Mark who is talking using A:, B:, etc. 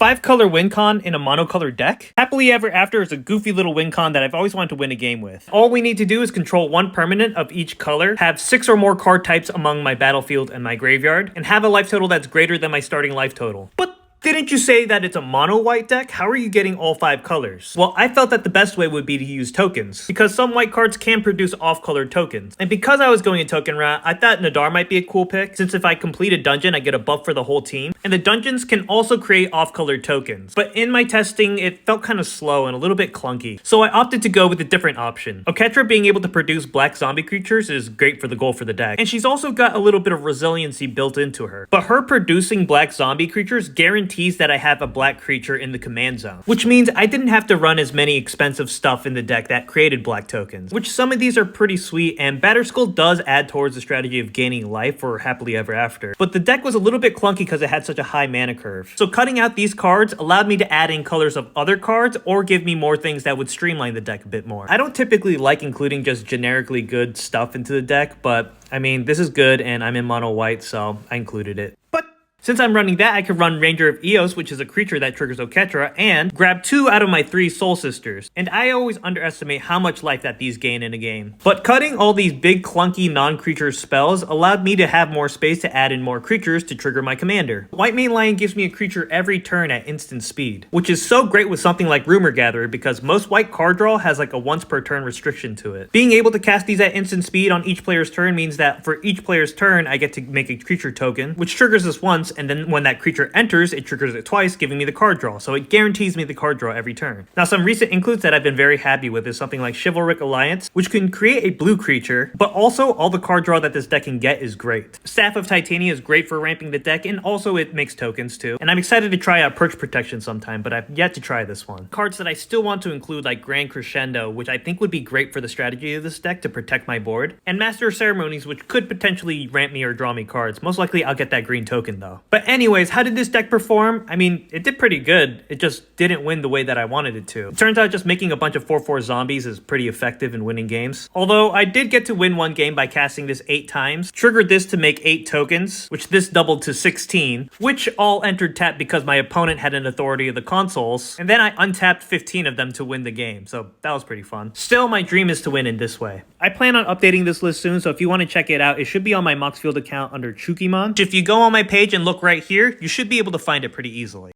A: 5-color win con in a monocolor deck? Happily Ever After is a goofy little win con that I've always wanted to win a game with. All we need to do is control one permanent of each color, have 6 or more card types among my battlefield and my graveyard, and have a life total that's greater than my starting life total. But didn't you say that it's a mono white deck? How are you getting all 5 colors? Well, I felt that the best way would be to use tokens, because some white cards can produce off-colored tokens. And because I was going a token route, I thought Nadar might be a cool pick, since if I complete a dungeon, I get a buff for the whole team. And the dungeons can also create off-colored tokens. But in my testing, it felt kind of slow and a little bit clunky. So I opted to go with a different option. Oketra being able to produce black zombie creatures is great for the goal for the deck. And she's also got a little bit of resiliency built into her. But her producing black zombie creatures guarantees that I have a black creature in the command zone, which means I didn't have to run as many expensive stuff in the deck that created black tokens, which some of these are pretty sweet, and Batterskull does add towards the strategy of gaining life for Happily Ever After. But the deck was a little bit clunky because it had such a high mana curve. So cutting out these cards allowed me to add in colors of other cards or give me more things that would streamline the deck a bit more. I don't typically like including just generically good stuff into the deck, but I mean, this is good and I'm in mono white, so I included it. But since I'm running that, I could run Ranger of Eos, which is a creature that triggers Oketra, and grab 2 out of my 3 Soul Sisters. And I always underestimate how much life that these gain in a game. But cutting all these big clunky non-creature spells allowed me to have more space to add in more creatures to trigger my commander. White Mane Lion gives me a creature every turn at instant speed, which is so great with something like Rumor Gatherer because most white card draw has like a once per turn restriction to it. Being able to cast these at instant speed on each player's turn means that for each player's turn, I get to make a creature token, which triggers this once, and then when that creature enters, it triggers it twice, giving me the card draw, so it guarantees me the card draw every turn. Now, some recent includes that I've been very happy with is something like Chivalric Alliance, which can create a blue creature, but also all the card draw that this deck can get is great. Staff of Titania is great for ramping the deck, and also it makes tokens too. And I'm excited to try out Perch Protection sometime, but I've yet to try this one. Cards that I still want to include like Grand Crescendo, which I think would be great for the strategy of this deck to protect my board, and Master of Ceremonies, which could potentially ramp me or draw me cards. Most likely I'll get that green token though. But anyways, how did this deck perform? I mean, it did pretty good. It just didn't win the way that I wanted it to. It turns out just making a bunch of 4/4 zombies is pretty effective in winning games. Although I did get to win one game by casting this 8 times, triggered this to make 8 tokens, which this doubled to 16, which all entered tap because my opponent had an authority of the consoles, and then I untapped 15 of them to win the game, so that was pretty fun. Still, my dream is to win in this way. I plan on updating this list soon, so if you want to check it out, it should be on my Moxfield account under Chukimon. If you go on my page and look right here, you should be able to find it pretty easily.